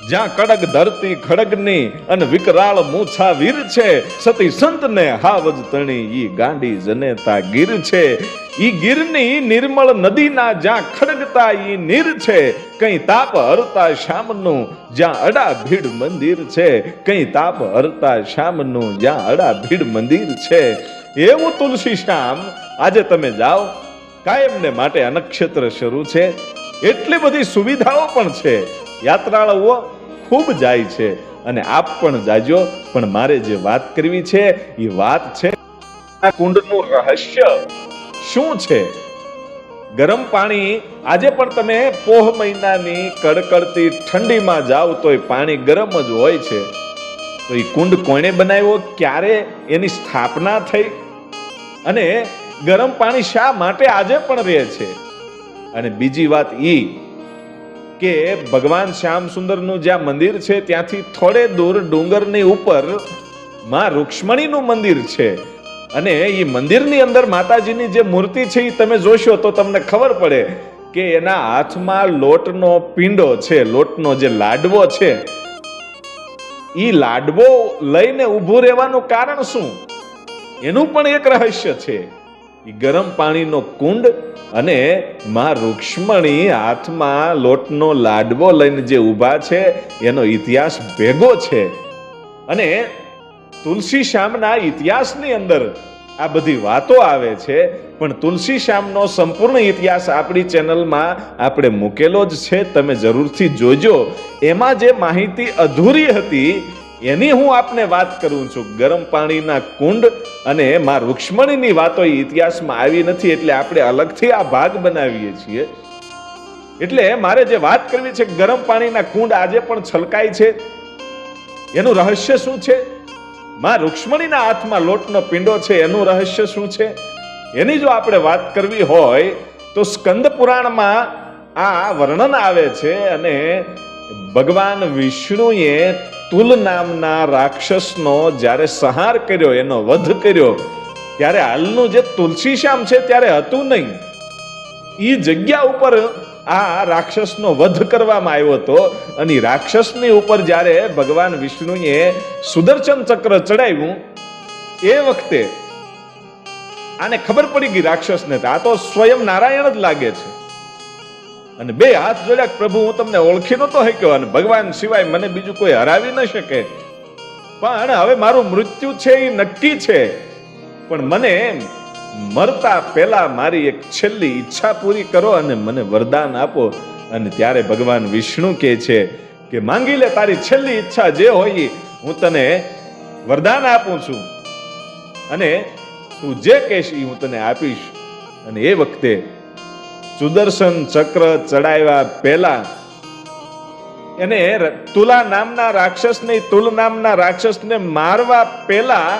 જ્યાં કડક ધરતી ખડગની અને વિકરાળ મૂછા વીર છે, સતી સંતને હાવજ તણી ઈ ગાંડી જનેતા ગીર છે. ઈ ગીરની નિર્મળ નદીના જ્યાં ખડગતા ઈ નીર છે, કઈ તાપ હરતા શ્યામનું જ્યાં અડા ભીડ મંદિર છે, કઈ તાપ હરતા શ્યામનું જ્યાં અડા ભીડ મંદિર છે. એવું તુલસી શ્યામ આજે તમે જાઓ, કાયમને માટે અનક્ષેત્ર શરૂ છે, એટલી બધી સુવિધાઓ પણ છે, યાત્રાળુઓ ખૂબ જાય છે અને આપ પણ જાજો. પણ મારે જે વાત કરવી છે એ વાત છે આ કુંડનું રહસ્ય શું છે. ગરમ પાણી આજે પણ તમે પોહ મહિનાની કડકડતી ઠંડીમાં જાઓ તો એ પાણી ગરમ જ હોય છે. તો એ કુંડ કોણે બનાવ્યો, ક્યારે એની સ્થાપના થઈ અને ગરમ પાણી શા માટે આજે પણ રહે છે. અને બીજી વાત ઈ કે ભગવાન શ્યામ સુંદરનું જ્યાં મંદિર છે ત્યાંથી થોડે દૂર ડુંગરની ઉપર માં રૂક્ષ્મણીનું મંદિર છે અને એ મંદિરની અંદર માતાજીની જે મૂર્તિ છે એ તમે જોશો તો તમને ખબર પડે કે એના હાથમાં લોટનો પીંડો છે, લોટનો જે લાડવો છે. એ લાડવો લઈને ઊભું રહેવાનું કારણ શું, એનું પણ એક રહસ્ય છે. એ ગરમ પાણીનો કુંડ અને માં રૂક્ષ્મણી હાથમાં લોટનો લાડવો લઈને જે ઊભા છે એનો ઇતિહાસ ભેગો છે. અને તુલસી શ્યામના ઇતિહાસની અંદર આ બધી વાતો આવે છે, પણ તુલસી શ્યામનો સંપૂર્ણ ઇતિહાસ આપણી ચેનલમાં આપણે મૂકેલો જ છે, તમે જરૂરથી જોજો. એમાં જે માહિતી અધૂરી હતી એની હું આપને વાત કરું છું. ગરમ પાણીના કુંડ અને માં રૂક્ષ્મણીની વાતો ઇતિહાસમાં આવી નથી, એટલે આપણે અલગથી આ ભાગ બનાવીએ છીએ. એટલે મારે જે વાત કરવી છે, ગરમ પાણીના કુંડ આજે પણ છલકાય છે, એનું રહસ્ય શું છે. માં રૂક્ષ્મણીના હાથમાં લોટનો પીંડો છે, એનું રહસ્ય શું છે, એની જો આપણે વાત કરવી હોય તો સ્કંદ પુરાણમાં આ વર્ણન આવે છે. અને ભગવાન વિષ્ણુએ તુલ નામના રાક્ષસનો જ્યારે સંહાર કર્યો, એનો વધ કર્યો, ત્યારે હાલનું જે તુલસી શ્યામ છે ત્યારે હતું નહીં. એ જગ્યા ઉપર આ રાક્ષસનો વધ કરવામાં આવ્યો હતો. અને રાક્ષસની ઉપર જ્યારે ભગવાન વિષ્ણુએ સુદર્શન ચક્ર ચડાવ્યું એ વખતે આને ખબર પડી ગઈ રાક્ષસને, આ તો સ્વયં નારાયણ જ લાગે છે. અને બે હાથ જોડ્યા, પ્રભુ હું તમને ઓળખી નતો શક્યો અને ભગવાન સિવાય મને બીજું કોઈ હરાવી ન શકે, પણ હવે મારું મૃત્યુ છે એ નક્કી છે, પણ મને મરતા પહેલા મારી એક છેલ્લી ઈચ્છા પૂરી કરો અને મને વરદાન આપો. અને ત્યારે ભગવાન વિષ્ણુ કહે છે કે માંગી લે, તારી છેલ્લી ઈચ્છા જે હોય હું તને વરદાન આપું છું અને તું જે કહેશ એ હું તને આપીશ. અને એ વખતે સુદર્શન ચક્ર ચડાવ્યા પહેલા એને તુલા નામના રાક્ષસને, તુલ નામના રાક્ષસને મારવા પહેલા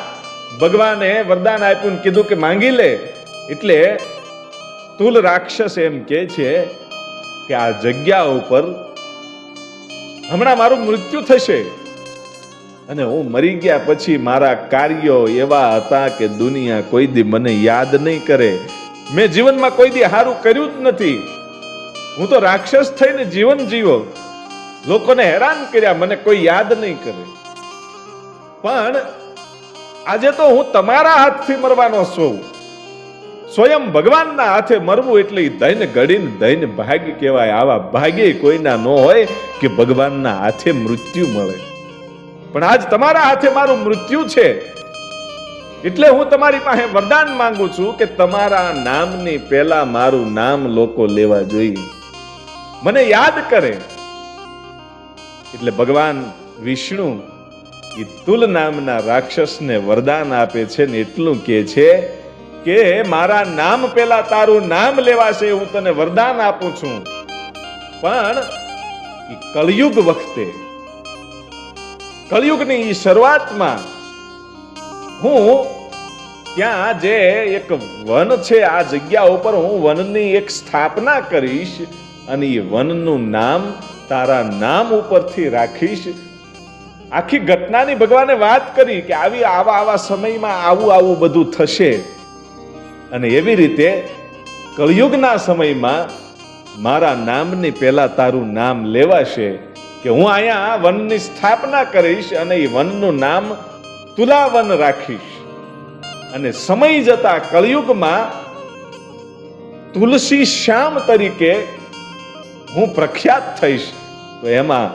ભગવાને વરદાન આપ્યું, કીધું કે માંગી લે. એટલે તુલ રાક્ષસ એમ કહે છે કે આ જગ્યા ઉપર હમણાં મારું મૃત્યુ થશે અને હું મરી ગયા પછી મારા કાર્યો એવા હતા કે દુનિયા કોઈ દી મને યાદ નહીં કરે. મેં જીવનમાં કોઈ દી સારું કર્યું જ નથી. હું તો રાક્ષસ થઈને જીવન જીવો, લોકોને હેરાન કર્યા, મને કોઈ યાદ નહીં કરે. પણ આજે તો હું તમારા હાથથી મરવાનો છું. સ્વયં ભગવાનના હાથે મરવું એટલે ધૈન ગડીને ધૈન ભાગ્ય કહેવાય. આવા ભાગ્ય કોઈના ન હોય કે ભગવાનના હાથે મૃત્યુ મળે. પણ આજ તમારા હાથે મારું મૃત્યુ છે, એટલે હું તમારી પાસે વરદાન માંગુ છું કે તમારા નામની પહેલા મારું નામ લોકો લેવા જોઈએ, મને યાદ કરે. એટલે ભગવાન વિષ્ણુ એ તુલ નામના રાક્ષસને વરદાન આપે છે ને એટલું કહે છે કે મારા નામ પહેલા તારું નામ લેવાશે, હું તને વરદાન આપું છું. પણ એ કળિયુગ વખતે, કળિયુગની શરૂઆતમાં હું ત્યાં જે એક વન છે આ જગ્યા ઉપર હું વનની એક સ્થાપના કરીશ અને એ વનનું નામ તારા નામ ઉપરથી રાખીશ. આખી ઘટનાની ભગવાને વાત કરી કે આવા સમયમાં આવું બધું થશે. અને એવી રીતે કળિયુગના સમયમાં મારા નામની પહેલા તારું નામ લેવાશે કે હું અહીંયા વનની સ્થાપના કરીશ અને એ વનનું નામ તુલાવન રાખીશ, અને સમય જતા કળિયુગમાં તુલસી શ્યામ તરીકે હું પ્રખ્યાત થઈશ. તો એમાં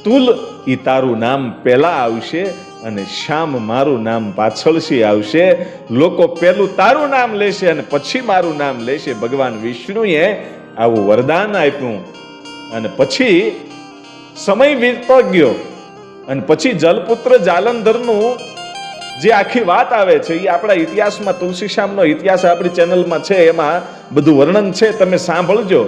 તુલ ઈ તારું નામ પહેલા આવશે અને શ્યામ મારું નામ પાછળથી આવશે. લોકો પેલું તારું નામ લેશે અને પછી મારું નામ લેશે. ભગવાન વિષ્ણુએ આવું વરદાન આપ્યું. અને પછી સમય વીતતો ગયો અને પછી જલપુત્ર જાલંધરનું જે આખી વાત આવે છે એ આપણા ઇતિહાસમાં, તુલસી શ્યામનો ઇતિહાસ આપણી ચેનલમાં છે, એમાં બધું વર્ણન છે, તમે સાંભળજો.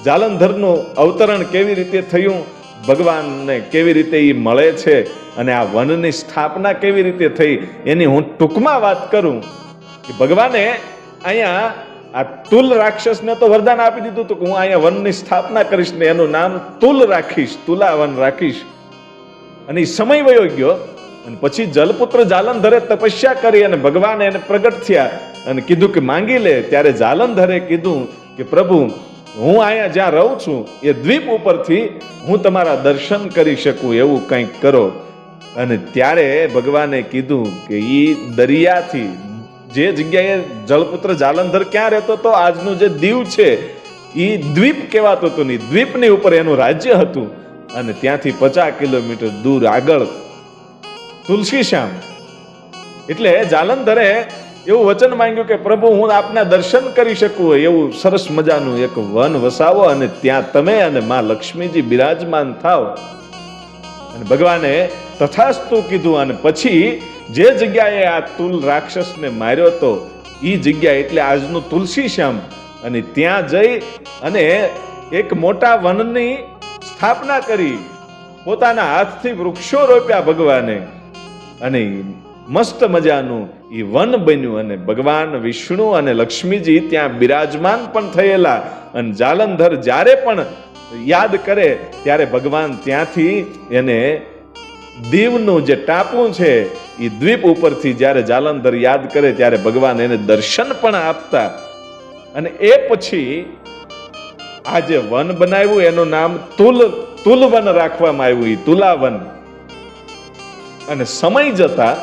જાલંધરનું અવતરણ કેવી રીતે થયું, ભગવાનને કેવી રીતે એ મળે છે અને આ વનની સ્થાપના કેવી રીતે થઈ એની હું ટૂંકમાં વાત કરું. કે ભગવાને અહીંયા આ તુલ રાક્ષસને તો વરદાન આપી દીધું હતું કે હું અહીંયા વનની સ્થાપના કરીશ ને એનું નામ તુલ રાખીશ, તુલાવન રાખીશ. અને એ સમય વયો ગયો અને પછી જલપુત્ર જાલંધરે તપસ્યા કરી અને ભગવાન એને પ્રગટ થયા અને કીધું કે માંગી લે. ત્યારે જાલંધરે કીધું કે પ્રભુ, હું અહીંયા જ્યાં રહું છું એ દ્વીપ ઉપરથી હું તમારા દર્શન કરી શકું એવું કંઈક કરો. અને ત્યારે ભગવાને કીધું કે ઈ દરિયાથી, જે જગ્યાએ જલપુત્ર જાલંધર ક્યાં રહેતો હતો, આજનું જે દીવ છે એ દ્વીપ કહેવાતો હતો, ને દ્વીપની ઉપર એનું રાજ્ય હતું. અને ત્યાંથી 50 કિલોમીટર દૂર આગળ તુલસી શ્યામ. એટલે જાલંધરે એવું વચન માંગ્યું કે પ્રભુ, હું આપના દર્શન કરી શકું એવું સરસ મજાનું એક વન વસાવો અને ત્યાં તમે અને માં લક્ષ્મીજી બિરાજમાન થાવ. અને ભગવાને તથાસ્તુ કીધું. અને પછી જે જગ્યાએ આ તુલ રાક્ષસને માર્યો હતો એ જગ્યા એટલે આજનું તુલસી શ્યામ. અને ત્યાં જઈ અને એક મોટા વનની સ્થાપના કરી, પોતાના હાથથી વૃક્ષો રોપ્યા ભગવાને, અને મસ્ત મજાનું એ વન બન્યું. અને ભગવાન વિષ્ણુ અને લક્ષ્મીજી ત્યાં બિરાજમાન પણ થયેલા. અને જાલંધર જ્યારે પણ યાદ કરે ત્યારે ભગવાન ત્યાંથી એને દીવનું જે ટાપુ છે એ દ્વીપ ઉપરથી જ્યારે જાલંધર યાદ કરે ત્યારે ભગવાન એને દર્શન પણ આપતા. અને એ પછી આ જે વન બનાવ્યું એનું નામ તુલવન રાખવામાં આવ્યું, એ તુલાવન. અને સમય જતા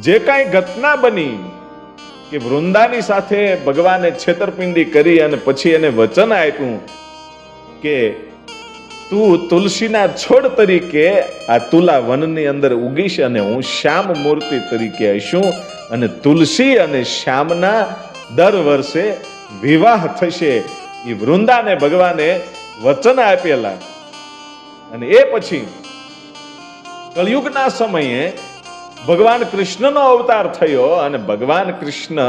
જે કાંઈ ઘટના બની કે વૃંદાની સાથે ભગવાને છેતરપિંડી કરી અને પછી એને વચન આપ્યું કે તું તુલસીના છોડ તરીકે આ તુલા વનની અંદર ઉગીશ અને હું શ્યામ મૂર્તિ તરીકે હશું. અને તુલસી અને શ્યામના દર વર્ષે વિવાહ થશે. એ વૃંદાને ભગવાને વચન આપેલા. અને એ પછી કળિયુગના સમયે ભગવાન કૃષ્ણનો અવતાર થયો અને ભગવાન કૃષ્ણ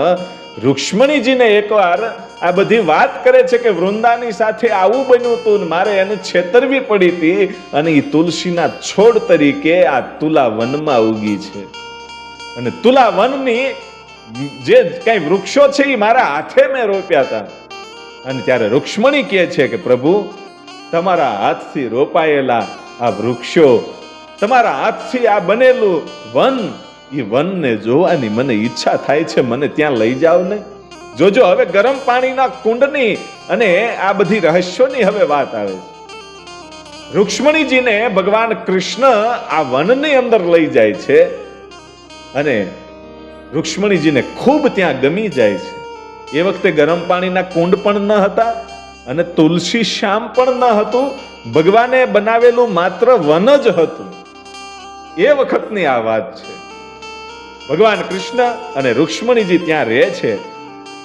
રૂક્ષ્મણીજીને એકવાર આ બધી વાત કરે છે કે વૃંદાની સાથે આવું બન્યું હતું, મારે એને છેતરવી પડી હતી અને એ તુલસીના છોડ તરીકે આ તુલા વનમાં ઉગી છે. અને તુલા વનની જે કઈ વૃક્ષો છે એ મારા હાથે મેં રોપ્યા હતા. અને ત્યારે રૂક્ષ્મણી કહે છે કે પ્રભુ, તમારા હાથથી રોપાયેલા આ વૃક્ષો, તમારા હાથથી આ બનેલું વન, એ વનને જોવાની મને ઈચ્છા થાય છે, મને ત્યાં લઈ જાઓ ને. જોજો હવે ગરમ પાણીના કુંડની અને આ બધી રહસ્યોની હવે વાત આવે છે. રૂક્ષ્મણીજીને ભગવાન કૃષ્ણ આ વનની અંદર લઈ જાય છે અને રૂક્ષ્મણીજીને ખૂબ ત્યાં ગમી જાય છે. એ વખતે ગરમ પાણીના કુંડ પણ ન હતા અને તુલસી શ્યામ પણ ન હતું, ભગવાને બનાવેલું માત્ર વન જ હતું. એ વખતની આ વાત છે. ભગવાન કૃષ્ણ અને રૂક્ષ્મણીજી ત્યાં રહે છે.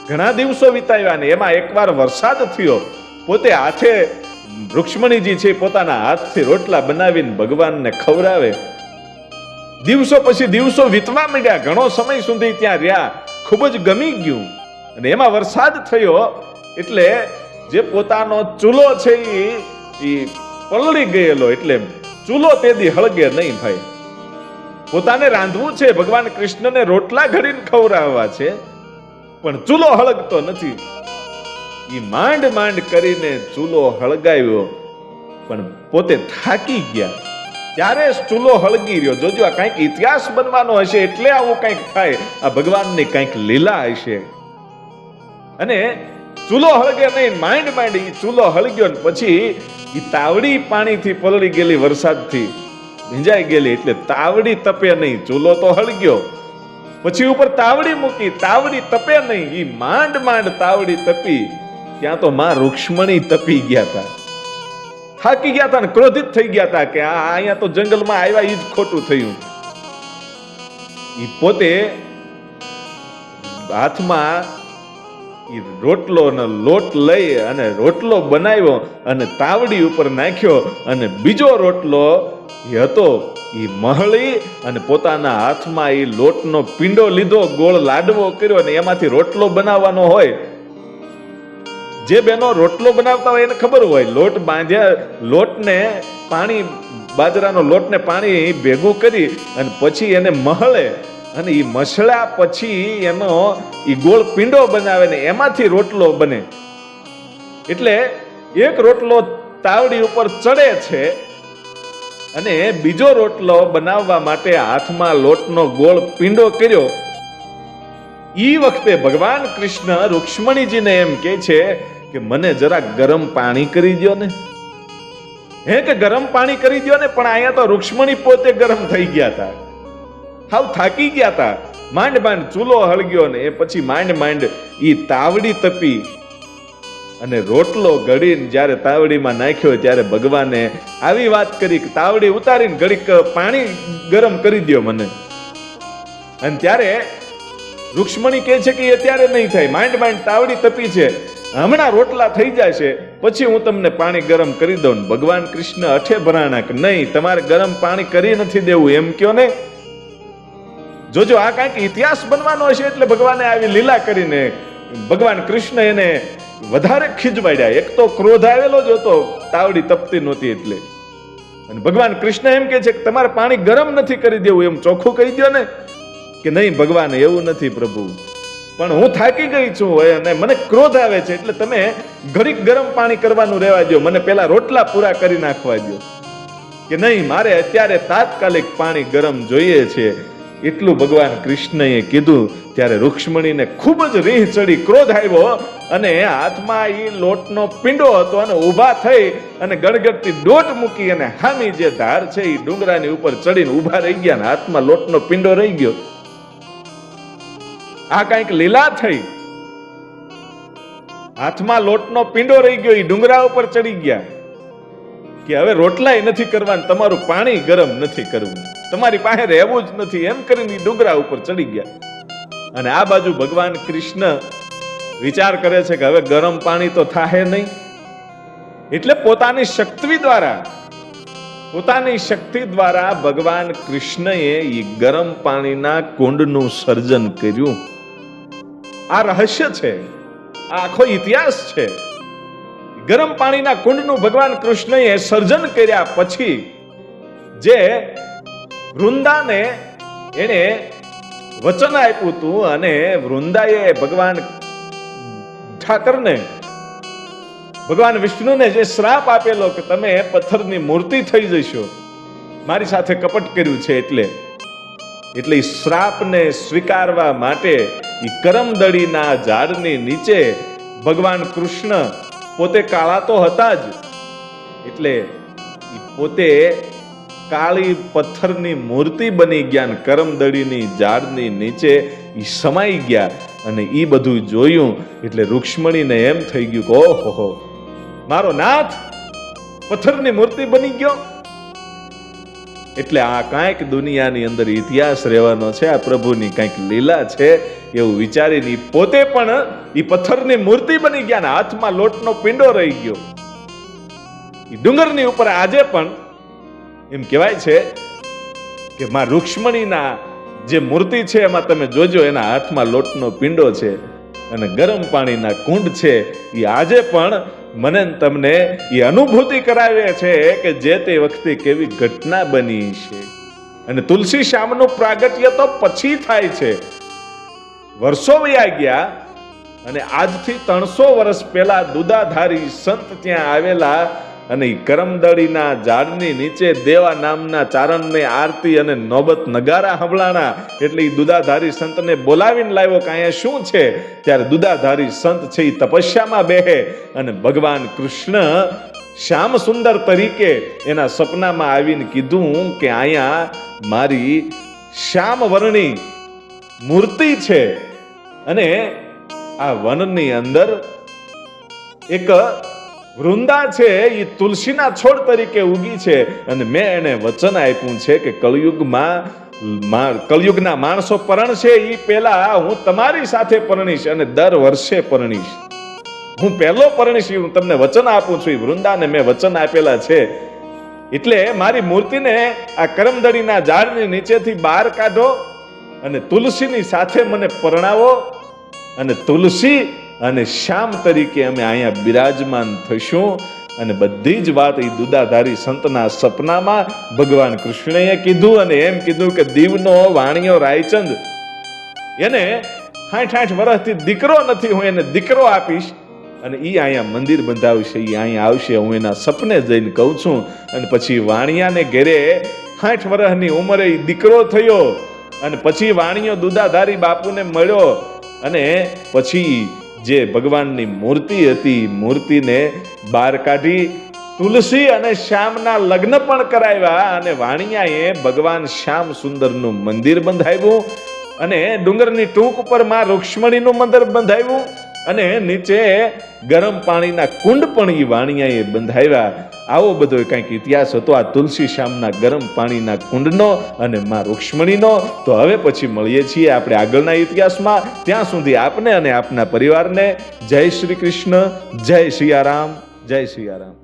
ઘણા દિવસો વિતાવ્યા ને એમાં એકવાર વરસાદ થયો. પોતે હાથે રૂક્ષ્મણીજી છે પોતાના હાથથી રોટલા બનાવીને ભગવાનને ખવડાવે. દિવસો પછી દિવસો વીતવા માંડ્યા. ઘણો સમય સુધી ત્યાં રહ્યા. ખૂબ જ ગમી ગયું. અને એમાં વરસાદ થયો એટલે જે પોતાનો ચૂલો છે એ પલળી ગયેલો, એટલે ચૂલો તેદી હળગે નહીં ભાઈ. પોતાને રાંધવું છે, ભગવાન કૃષ્ણને રોટલા ઘડીને ખવડાવવા છે, પણ ચૂલો હળગતો નથી. એ માંડ માંડ કરીને ચૂલો હળગાવ્યો, પણ પોતે થાકી ગયા. ત્યારે ચૂલો હળગી રહ્યો. જોજો આ કંઈક ઇતિહાસ બનવાનો હશે એટલે આવું કંઈક થાય. આ ભગવાનની કંઈક લીલા હશે. અને ચૂલો હળગે નહીં, માંડ માંડ ઈ ચૂલો હળગ્યો ને પછી ઈ તાવડી પાણીથી પલળી ગયેલી, વરસાદથી ભીંજાઈ ગયેલી, એટલે તાવડી તપે નહીં, ચૂલો તો હળગ્યો. પછી ઉપર તાવડી મૂકી, તાવડી તપે નહીં, ઈ માંડ માંડ તાવડી તપી. ત્યાં તો માં રૂક્ષ્મણી તપી ગયા હતા, થાકી ગયા હતા ને ક્રોધિત થઈ ગયા હતા કે આ અહીંયા તો જંગલમાં આવ્યા ઈ જ ખોટું થયું. ઈ પોતે હાથમાં રોટલો ને લોટ લઈ અને રોટલો બનાવ્યો અને તાવડી ઉપર નાખ્યો અને બીજો રોટલો હતો ઈ મહળી અને પોતાના હાથમાં ઈ લોટનો પીંડો લીધો, ગોળ લાડવો કર્યો અને એમાંથી રોટલો બનાવવાનો હોય. જે બેનો રોટલો બનાવતા હોય એને ખબર હોય, લોટ બાંધ્યા, લોટને પાણી, બાજરાનો લોટને પાણી ભેગું કરી અને પછી એને મહળે અને ઈ મસળા પછી એનો ઈ ગોળ પીંડો બનાવે ને એમાંથી રોટલો બને. એટલે એક રોટલો તાવડી ઉપર ચડે છે અને બીજો રોટલો બનાવવા માટે હાથમાં લોટનો ગોળ પીંડો કર્યો. ઈ વખતે ભગવાન કૃષ્ણ રૂક્ષ્મણીજીને એમ કહે છે કે મને જરા ગરમ પાણી કરી દો ને. હે કે ગરમ પાણી કરી દો ને. પણ અહીંયા તો રૂક્ષ્મણી પોતે ગરમ થઈ ગયા હતા, હાવ થાકી ગયા હતા. માંડ માંડ ચૂલો હળગ્યો ને એ પછી માંડ માંડ ઈ તાવડી તપી અને રોટલો ઘડીને જ્યારે તાવડીમાં નાખ્યો ત્યારે ભગવાને આવી વાત કરી કે તાવડી ઉતારીને ઘડીક પાણી ગરમ કરી દો મને. અને ત્યારે રૂક્ષ્મણી કહે છે કે એ ત્યારે નહીં થાય, માંડ માંડ તાવડી તપી છે, હમણાં રોટલા થઈ જશે પછી હું તમને પાણી ગરમ કરી દઉં. ભગવાન કૃષ્ણ અઠે ભરાણા કે નહીં, તમારે ગરમ પાણી કરી નથી દેવું એમ કયો ને. જોજો આ કાંઈક ઇતિહાસ બનવાનો હશે એટલે ભગવાને આવી લીલા કરીને ભગવાન કૃષ્ણ એને વધારે ખીજવાડ્યા. એક તો ક્રોધ આવેલો જ હતો, તાવડી તપતી નહોતી એટલે. અને ભગવાન કૃષ્ણ એમ કે છે કે તમારે પાણી ગરમ નથી કરી દેવું, એમ ચોખ્ખું કહી દો ને. કે નહીં ભગવાન એવું નથી પ્રભુ, પણ હું થાકી ગઈ છું અને મને ક્રોધ આવે છે એટલે તમે ઘડીક ગરમ પાણી કરવાનું રહેવા દો, મને પેલા રોટલા પૂરા કરી નાખવા દો. કે નહીં, મારે અત્યારે તાત્કાલિક પાણી ગરમ જોઈએ છે. એટલું ભગવાન કૃષ્ણએ કીધું ત્યારે રૂક્ષ્મણીને ખૂબ જ રીહ ચડી, ક્રોધ આવ્યો અને હાથમાં ઈ લોટનો પીંડો હતો અને ઊભા થઈ અને ગણગણતી દોટ મૂકી અને હામી જે ધાર છે એ ડુંગરાની ઉપર ચડીને ઊભા રહી ગયા ને હાથમાં લોટનો પીંડો રહી ગયો. આ કંઈક લીલા થઈ. હાથમાં લોટનો પીંડો રહી ગયો, એ ડુંગરા ઉપર ચડી ગયા કે હવે રોટલાય નથી કરવાનું, તમારું પાણી ગરમ નથી કરવું, તમારી પાસે રહેવું જ નથી, એમ કરીને ડુંગરા ઉપર ચડી ગયા. અને આ બાજુ ભગવાન કૃષ્ણ વિચાર કરે છે કે હવે ગરમ પાણી તો થાહે નહીં, એટલે પોતાની શક્તિ દ્વારા ભગવાન કૃષ્ણએ એ ગરમ પાણીના કુંડનું સર્જન કર્યું. આ રહસ્ય છે, આ આખો ઇતિહાસ છે. ગરમ પાણીના કુંડનું ભગવાન કૃષ્ણએ સર્જન કર્યા પછી જે વૃંદાને એને વચન આપ્યું હતું અને વૃંદાએ ભગવાન ઠાકરને, ભગવાન વિષ્ણુને જે શ્રાપ આપેલો કે તમે પથ્થરની મૂર્તિ થઈ જશો, મારી સાથે કપટ કર્યું છે એટલે એ શ્રાપને સ્વીકારવા માટે એ કરમદડીના ઝાડની નીચે ભગવાન કૃષ્ણ પોતે કાળા તો હતા જ, એટલે પોતે કાળી પથ્થરની મૂર્તિ બની ગયા, કરમદડીની ઝાડની નીચે ઈ સમાઈ ગયા. અને ઈ બધું જોયું એટલે રૂક્ષ્મણીને એમ થઈ ગયું કે ઓહો, મારો નાથ પથ્થરની મૂર્તિ બની ગયો. એટલે આ કાંઈક દુનિયાની અંદર ઇતિહાસ રહેવાનો છે, આ પ્રભુની કાંઈક લીલા છે એવું વિચારીને પોતે પણ ઈ પથ્થરની મૂર્તિ બની ગયા ને હાથમાં લોટનો પીંડો રહી ગયો. ઈ ડુંગરની ઉપર આજે પણ એમ કહેવાય છે કે માં રૂક્ષ્મણીના જે મૂર્તિ છે એમાં તમે જોજો એના હાથમાં લોટનો પીંડો છે અને ગરમ પાણીના કુંડ છે. એ આજે પણ મને તમને એ અનુભૂતિ કરાવે છે કે જે તે વખતે કેવી ઘટના બની છે. અને તુલસી શ્યામનું પ્રાગટ્ય તો પછી થાય છે, વર્ષો વયા ગયા અને આજથી 300 વર્ષ પહેલા દુદાધારી સંત ત્યાં આવેલા અને એ કરમદડીના ઝાડની નીચે દેવા નામના ચારણને આરતી અને નોબત નગારા સંભળાણા. એટલે એ દુદાધારી સંતને બોલાવીને લાવ્યો કે અહીંયા શું છે. ત્યારે દુદાધારી સંત છે એ તપસ્યામાં બેહે અને ભગવાન કૃષ્ણ શ્યામ સુંદર તરીકે એના સપનામાં આવીને કીધું કે અહીંયા મારી શ્યામ વર્ણી મૂર્તિ છે અને આ વનની અંદર એક વૃંદા છે એ તુલસીના છોડ તરીકે ઉગી છે અને મેં એને વચન આપ્યું છે કે કળિયુગના માણસો પરણશે એ પહેલા હું તમારી સાથે પરણીશ અને દર વર્ષે પરણીશ. હું પહેલો પરણીશ, હું તમને વચન આપું છું. એ વૃંદાને મેં વચન આપેલા છે. એટલે મારી મૂર્તિને આ કરમદડીના ઝાડની નીચેથી બહાર કાઢો અને તુલસીની સાથે મને પરણાવો અને તુલસી અને શ્યામ તરીકે અમે અહીંયા બિરાજમાન થઈશું. અને બધી જ વાત એ દુદાધારી સંતના સપનામાં ભગવાન કૃષ્ણએ કીધું અને એમ કીધું કે દીવનો વાણિયો રાયચંદ એને 60 વર્ષથી દીકરો નથી, હું એને દીકરો આપીશ અને ઈ અહીંયા મંદિર બંધાવશે, ઈ અહીંયા આવશે, હું એના સપને જઈને કહું છું. અને પછી વાણિયાને ઘેરે 60 વર્ષની ઉંમરે ઈ દીકરો થયો અને પછી વાણિયો દુદાધારી બાપુને મળ્યો અને પછી જે ભગવાનની મૂર્તિ હતી મૂર્તિને બહાર કાઢી તુલસી અને શ્યામના લગ્ન પણ કરાવ્યા અને વાણિયાએ ભગવાન શ્યામ સુંદરનું મંદિર બંધાવ્યું અને ડુંગરની ટૂંક ઉપર માં રૂક્ષ્મણીનું મંદિર બંધાવ્યું અને નીચે ગરમ પાણીના કુંડ પણ એ વાણિયાએ બંધાવ્યા. આવો બધો કંઈક ઇતિહાસ હતો આ તુલસી શ્યામના ગરમ પાણીના કુંડનો અને માં રૂક્ષ્મણીનો. તો હવે પછી મળીએ છીએ આપણે આગળના ઇતિહાસમાં. ત્યાં સુધી આપને અને આપના પરિવારને જય શ્રી કૃષ્ણ, જય સિયારામ, જય સિયારામ.